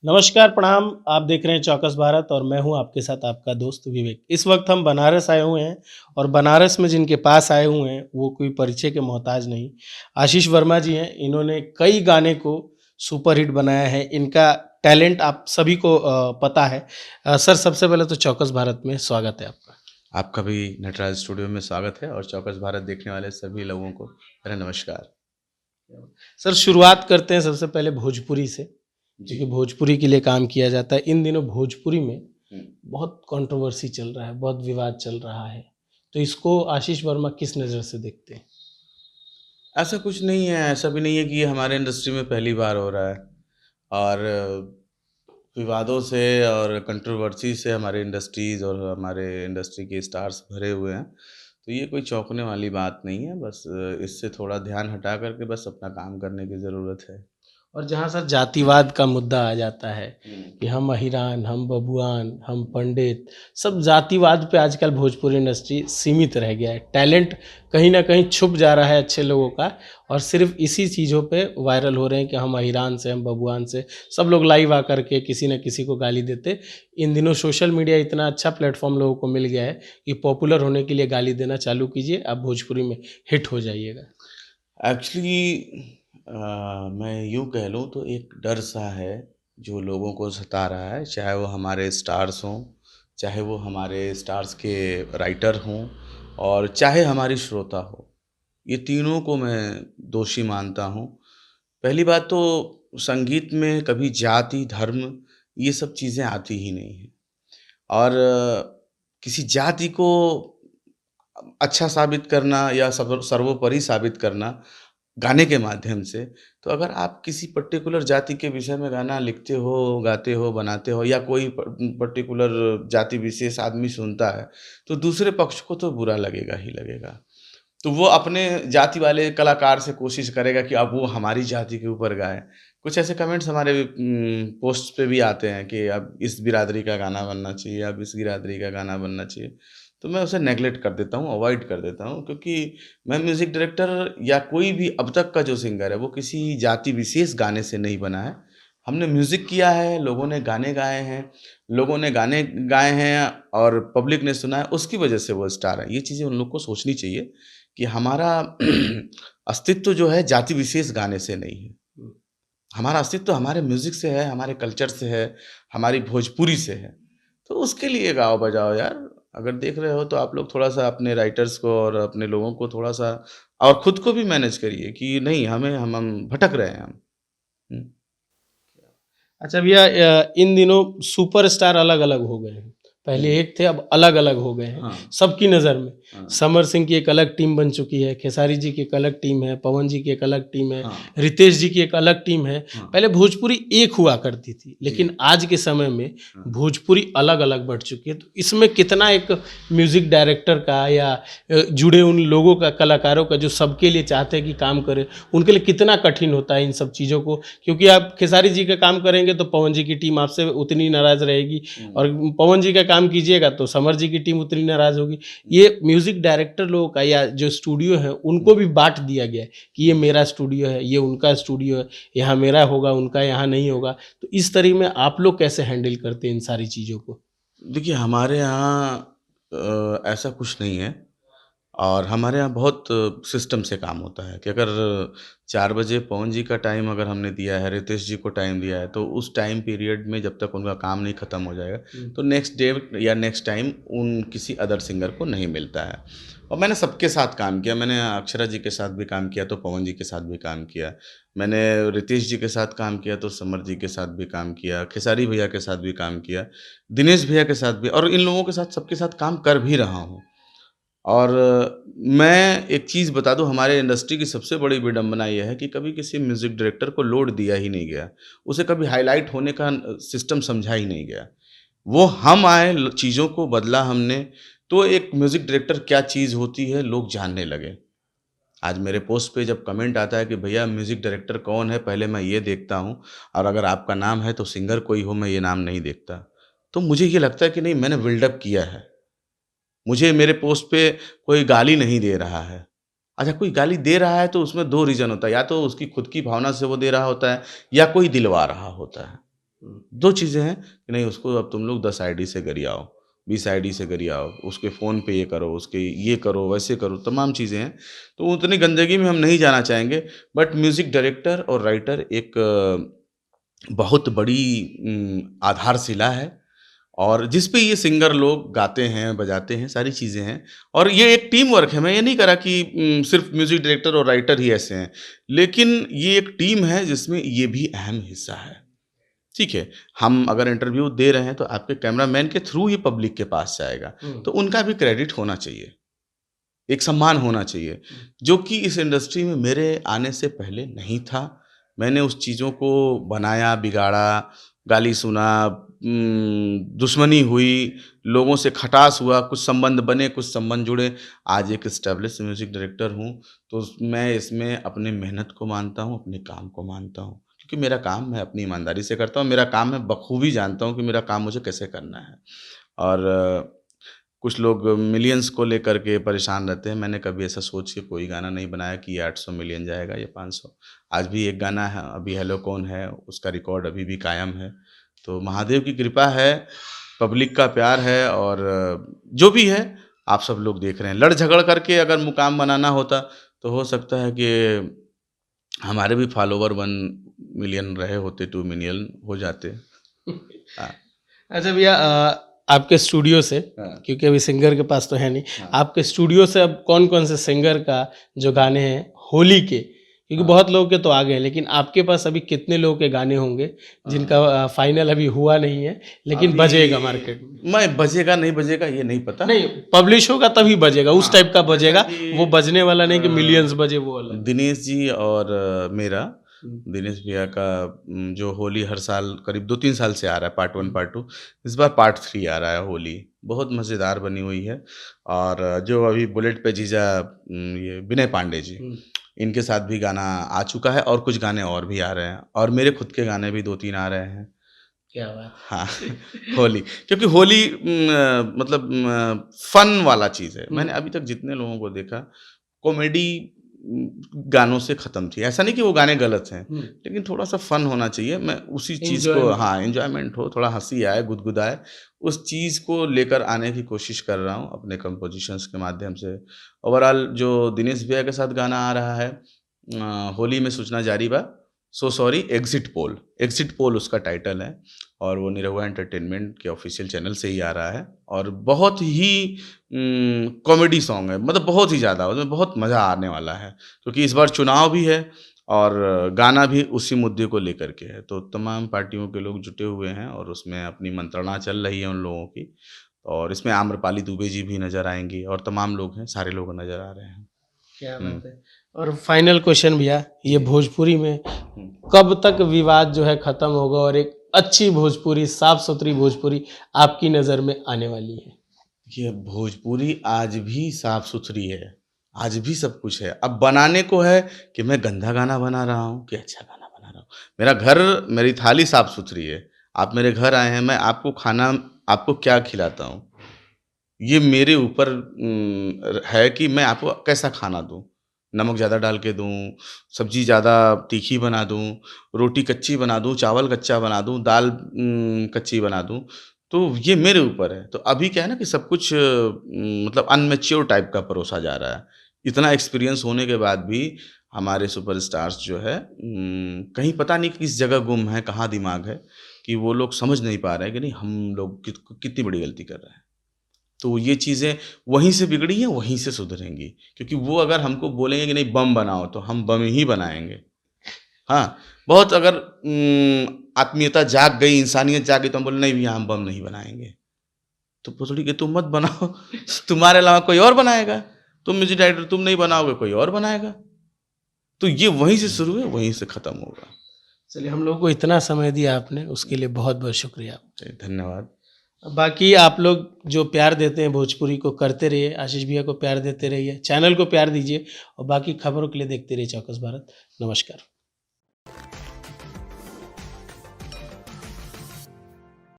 नमस्कार, प्रणाम। आप देख रहे हैं चौकस भारत और मैं हूं आपके साथ आपका दोस्त विवेक। इस वक्त हम बनारस आए हुए हैं और बनारस में जिनके पास आए हुए हैं वो कोई परिचय के मोहताज नहीं। आशीष वर्मा जी हैं, इन्होंने कई गाने को सुपरहिट बनाया है। इनका टैलेंट आप सभी को पता है। सर, सबसे पहले तो चौकस भारत में स्वागत है आपका। आपका भी नटराज स्टूडियो में स्वागत है और चौकस भारत देखने वाले सभी लोगों को मेरा नमस्कार। सर, शुरुआत करते हैं सबसे पहले भोजपुरी से, जी। क्योंकि भोजपुरी के लिए काम किया जाता है। इन दिनों भोजपुरी में हुँ। बहुत कंट्रोवर्सी चल रहा है, बहुत विवाद चल रहा है। तो इसको आशीष वर्मा किस नज़र से देखते हैं? ऐसा कुछ नहीं है, ऐसा भी नहीं है कि ये हमारे इंडस्ट्री में पहली बार हो रहा है और विवादों से और कंट्रोवर्सी से हमारे इंडस्ट्रीज़ और हमारे इंडस्ट्री के स्टार्स भरे हुए हैं। तो ये कोई चौंकने वाली बात नहीं है, बस इससे थोड़ा ध्यान हटा कर के बस अपना काम करने की ज़रूरत है। और जहाँ सर जातिवाद का मुद्दा आ जाता है हुँ। कि हम अहिरान, हम बबुआन, हम पंडित, सब जातिवाद पे आजकल भोजपुरी इंडस्ट्री सीमित रह गया है। टैलेंट कहीं न कहीं छुप जा रहा है अच्छे लोगों का, और सिर्फ़ इसी चीज़ों पे वायरल हो रहे हैं कि हम अहिरान से, हम बबुआन से। सब लोग लाइव आकर के किसी न किसी को गाली देते। इन दिनों सोशल मीडिया इतना अच्छा प्लेटफ़ॉर्म लोगों को मिल गया है कि पॉपुलर होने के लिए गाली देना चालू कीजिए, आप भोजपुरी में हिट हो जाइएगा। एक्चुअली मैं यूँ कह लूँ तो एक डर सा है जो लोगों को सता रहा है, चाहे वो हमारे स्टार्स हों, चाहे वो हमारे स्टार्स के राइटर हों और चाहे हमारी श्रोता हो। ये तीनों को मैं दोषी मानता हूँ। पहली बात तो संगीत में कभी जाति, धर्म ये सब चीज़ें आती ही नहीं हैं और किसी जाति को अच्छा साबित करना या सर्वोपरि साबित करना गाने के माध्यम से, तो अगर आप किसी पर्टिकुलर जाति के विषय में गाना लिखते हो, गाते हो, बनाते हो या कोई पर्टिकुलर जाति विशेष आदमी सुनता है, तो दूसरे पक्ष को तो बुरा लगेगा ही लगेगा। तो वो अपने जाति वाले कलाकार से कोशिश करेगा कि अब वो हमारी जाति के ऊपर गाए। कुछ ऐसे कमेंट्स हमारे पोस्ट पे भी आते हैं कि अब इस बिरादरी का गाना बनना चाहिए, अब इस बिरादरी का गाना बनना चाहिए। तो मैं उसे नेगलेक्ट कर देता हूँ, अवॉइड कर देता हूँ क्योंकि मैं म्यूज़िक डायरेक्टर या कोई भी अब तक का जो सिंगर है, वो किसी जाति विशेष गाने से नहीं बना है। हमने म्यूज़िक किया है, लोगों ने गाने गाए हैं, लोगों ने गाने गाए हैं और पब्लिक ने सुना है, उसकी वजह से वो स्टार है। ये चीज़ें उन लोग को सोचनी चाहिए कि हमारा अस्तित्व जो है जाति विशेष गाने से नहीं है। हमारा अस्तित्व हमारे म्यूज़िक से है, हमारे कल्चर से है, हमारी भोजपुरी से है। तो उसके लिए गाओ बजाओ यार। अगर देख रहे हो तो आप लोग थोड़ा-सा अपने राइटर्स को और अपने लोगों को थोड़ा-सा और खुद को भी मैनेज करिए कि नहीं हमें हम भटक रहे हैं हम। हुँ। अच्छा भैया, इन दिनों सुपरस्टार अलग-अलग हो गए हैं। पहले हुँ। एक थे, अब अलग-अलग हो गए हैं, हाँ, सबकी नज़र में। हाँ, समर सिंह की एक अलग टीम बन चुकी है, खेसारी जी की एक अलग टीम है, पवन जी की एक अलग टीम है, हाँ, रितेश जी की एक अलग टीम है। हाँ। पहले भोजपुरी एक हुआ करती थी, जी। लेकिन आज के समय में हाँ। भोजपुरी अलग-अलग बँट चुकी है। तो इसमें कितना एक म्यूज़िक डायरेक्टर का या जुड़े उन लोगों का, कलाकारों का जो सबके लिए चाहते हैं कि काम करें, उनके लिए कितना कठिन होता है इन सब चीज़ों को? क्योंकि आप खेसारी जी का काम करेंगे तो पवन जी की टीम आपसे उतनी नाराज़ रहेगी, हुँ, और पवन जी का काम कीजिएगा तो समर जी की टीम उतनी नाराज़ होगी। हुँ, ये म्यूज़िक डायरेक्टर लोगों का या जो स्टूडियो है हुँ। उनको भी बाँट दिया गया है कि ये मेरा स्टूडियो है, ये उनका स्टूडियो है, यहाँ मेरा होगा, उनका यहाँ नहीं होगा। तो इस तरह में आप लोग कैसे हैंडल करते हैं इन सारी चीज़ों को? देखिए हमारे यहाँ ऐसा कुछ नहीं है और हमारे यहाँ बहुत सिस्टम से काम होता है कि अगर 4 बजे पवन जी का टाइम अगर हमने दिया है, रितेश जी को टाइम दिया है, तो उस टाइम पीरियड में जब तक उनका काम नहीं खत्म हो जाएगा, हुँ। तो नेक्स्ट डे या नेक्स्ट टाइम उन किसी अदर सिंगर को नहीं मिलता है। और मैंने सबके साथ काम किया, मैंने अक्षरा जी के साथ भी काम किया, तो पवन जी के साथ भी काम किया। मैंने रितेश जी के साथ काम किया, तो समर जी के साथ भी काम किया, खेसारी भैया के साथ भी काम किया, दिनेश भैया के साथ भी और इन लोगों के साथ सबके साथ काम कर भी रहा हूँ। और मैं एक चीज़ बता दूँ हमारे इंडस्ट्री की सबसे बड़ी विडंबना ये है कि कभी किसी म्यूज़िक डायरेक्टर को लोड दिया ही नहीं गया। उसे कभी हाइलाइट होने का सिस्टम समझा ही नहीं गया। वो हम आए ल चीज़ों को बदला हमने, तो एक म्यूज़िक डायरेक्टर क्या चीज़ होती है लोग जानने लगे। आज मेरे पोस्ट पे जब कमेंट आता है कि भैया म्यूज़िक डायरेक्टर कौन है? पहले मैं ये देखता हूँ और अगर आपका नाम है तो सिंगर कोई हो मैं ये नाम नहीं देखता। तो मुझे ये लगता है कि नहीं मैंने बिल्डअप किया है। मुझे मेरे पोस्ट पे कोई गाली नहीं दे रहा है। अच्छा कोई गाली दे रहा है तो उसमें 2 रीज़न होता है, या तो उसकी खुद की भावना से वो दे रहा होता है या कोई दिलवा रहा होता है। दो चीज़ें हैं कि नहीं उसको अब तुम लोग 10 आईडी से गरियाओ, 20 आईडी से गरियाओ, उसके फ़ोन पे ये करो, उसके ये करो, वैसे करो, तमाम चीज़ें हैं। तो उतनी गंदगी में हम नहीं जाना चाहेंगे, बट म्यूज़िक डायरेक्टर और राइटर एक बहुत बड़ी आधारशिला है और जिस पे ये सिंगर लोग गाते हैं, बजाते हैं, सारी चीज़ें हैं और ये एक टीम वर्क है। मैं ये नहीं कह रहा कि सिर्फ़ म्यूज़िक डायरेक्टर और राइटर ही ऐसे हैं, लेकिन ये एक टीम है जिसमें ये भी अहम हिस्सा है। ठीक है, हम अगर इंटरव्यू दे रहे हैं तो आपके कैमरामैन के थ्रू ये पब्लिक के पास जाएगा, तो उनका भी क्रेडिट होना चाहिए, एक सम्मान होना चाहिए, जो कि इस इंडस्ट्री में मेरे आने से पहले नहीं था। मैंने उस चीज़ों को बनाया, बिगाड़ा, गाली सुना, दुश्मनी हुई, लोगों से खटास हुआ, कुछ संबंध बने, कुछ संबंध जुड़े। आज एक एस्टेब्लिश्ड म्यूज़िक डायरेक्टर हूँ, तो मैं इसमें अपनी मेहनत को मानता हूँ, अपने काम को मानता हूँ। क्योंकि मेरा काम मैं अपनी ईमानदारी से करता हूँ, मेरा काम मैं बखूबी जानता हूँ कि मेरा काम मुझे कैसे करना है। और कुछ लोग मिलियंस को लेकर के परेशान रहते हैं। मैंने कभी ऐसा सोच के कोई गाना नहीं बनाया कि ये 800 मिलियन जाएगा, ये 500। आज भी एक गाना है, अभी हेलो कौन है, उसका रिकॉर्ड अभी भी कायम है। तो महादेव की कृपा है, पब्लिक का प्यार है और जो भी है, आप सब लोग देख रहे हैं। लड़ झगड़ करके अगर मुकाम बनाना होता, तो हो सकता है कि हमारे भी फॉलोवर 1 मिलियन रहे होते, 2 मिलियन हो जाते। हाँ, अच्छा भैया, आपके स्टूडियो से, हाँ। क्योंकि अभी सिंगर के पास तो है नहीं, हाँ। आपके स्टूडियो से अब कौन कौन से सिंगर का जो गाने हैं होली के, क्योंकि हाँ। बहुत लोगों के तो आ गए, लेकिन आपके पास अभी कितने लोगों के गाने होंगे जिनका फाइनल अभी हुआ नहीं है लेकिन अभी बजेगा मार्केट में? मैं बजेगा नहीं बजेगा ये नहीं पता। नहीं, पब्लिश होगा तभी बजेगा, उस हाँ, टाइप का बजेगा, जैसा कि वो बजने वाला नहीं कि मिलियंस बजे, वो वाला। दिनेश जी और मेरा दिनेश भैया का जो होली हर साल करीब 2-3 साल से आ रहा है, पार्ट 1 पार्ट 2, इस बार पार्ट 3 आ रहा है होली। बहुत मज़ेदार बनी हुई है और जो अभी बुलेट पे जीजा ये विनय पांडे जी, इनके साथ भी गाना आ चुका है और कुछ गाने और भी आ रहे हैं और मेरे खुद के गाने भी 2-3 आ रहे हैं। क्या बात। हाँ, होली क्योंकि होली मतलब फन वाला चीज़ है। मैंने अभी तक जितने लोगों को देखा कॉमेडी गानों से ख़त्म थी। ऐसा नहीं कि वो गाने गलत हैं, लेकिन थोड़ा-सा फन होना चाहिए। मैं उसी चीज़ को Enjoyment। हाँ, एन्जॉयमेंट हो, थोड़ा हँसी आए, गुदगुदाए, उस चीज़ को लेकर आने की कोशिश कर रहा हूँ अपने कंपोज़िशंस के माध्यम से। ओवरऑल जो दिनेश भैया के साथ गाना आ रहा है होली में सूचना जारी बा, सो सॉरी एग्ज़िट पोल उसका टाइटल है और वो निरहुआ एंटरटेनमेंट के ऑफ़िशियल चैनल से ही आ रहा है और बहुत ही कॉमेडी सॉन्ग है, मतलब बहुत ही ज़्यादा, उसमें बहुत मज़ा आने वाला है क्योंकि इस बार चुनाव भी है और गाना भी उसी मुद्दे को लेकर के है। तो तमाम पार्टियों के लोग जुटे हुए हैं और उसमें अपनी मंत्रणा चल रही है उन लोगों की और इसमें आम्रपाली दुबे जी भी नज़र आएँगी और तमाम लोग हैं, सारे लोग नज़र आ रहे हैं। क्या बात है। और फाइनल क्वेश्चन भैया, ये भोजपुरी में हुँ। कब तक विवाद जो है खत्म होगा और एक अच्छी भोजपुरी, साफ सुथरी भोजपुरी आपकी नज़र में आने वाली है? ये भोजपुरी आज भी साफ-सुथरी है, आज भी सब कुछ है। अब बनाने को है कि मैं गंदा गाना बना रहा हूँ कि अच्छा गाना बना रहा हूँ। मेरा घर, मेरी थाली साफ-सुथरी है। आप मेरे घर आए हैं, मैं आपको खाना आपको क्या खिलाता हूँ, ये मेरे ऊपर है कि मैं आपको कैसा खाना दूँ। नमक ज़्यादा डाल के दूँ, सब्ज़ी ज़्यादा तीखी बना दूँ, रोटी कच्ची बना दूँ, चावल कच्चा बना दूँ, दाल कच्ची बना दूँ, तो ये मेरे ऊपर है। तो अभी क्या है ना कि सब कुछ मतलब अनमैच्योर टाइप का परोसा जा रहा है। इतना एक्सपीरियंस होने के बाद भी हमारे सुपरस्टार्स जो है कहीं पता नहीं किस जगह गुम है, कहाँ दिमाग है, कि वो लोग समझ नहीं पा रहे हैं कि नहीं हम लोग कितनी बड़ी गलती कर रहे हैं। तो ये चीज़ें वहीं से बिगड़ी हैं, वहीं से सुधरेंगी। क्योंकि वो अगर हमको बोलेंगे कि नहीं बम बनाओ, तो हम बम ही बनाएँगे। हाँ, बहुत अगर आत्मीयता जाग गई, इंसानियत जाग गई तो हम बोले नहीं भैया हम बम नहीं बनाएँगे। तो बोले कि तुम मत बनाओ, तुम्हारे अलावा कोई और बनाएगा। तुम म्यूज़िक डायरेक्टर तुम नहीं बनाओगे, कोई और बनाएगा। तो ये वहीं से शुरू है, वहीं से ख़त्म होगा। चलिए, हम लोगों को इतना समय दिया आपने, उसके लिए बहुत-बहुत शुक्रिया। चलिए, धन्यवाद। बाकी आप लोग जो प्यार देते हैं भोजपुरी को करते रहिए, आशीष भैया को प्यार देते रहिए, चैनल को प्यार दीजिए और बाकी खबरों के लिए देखते रहिए चौकस भारत। नमस्कार।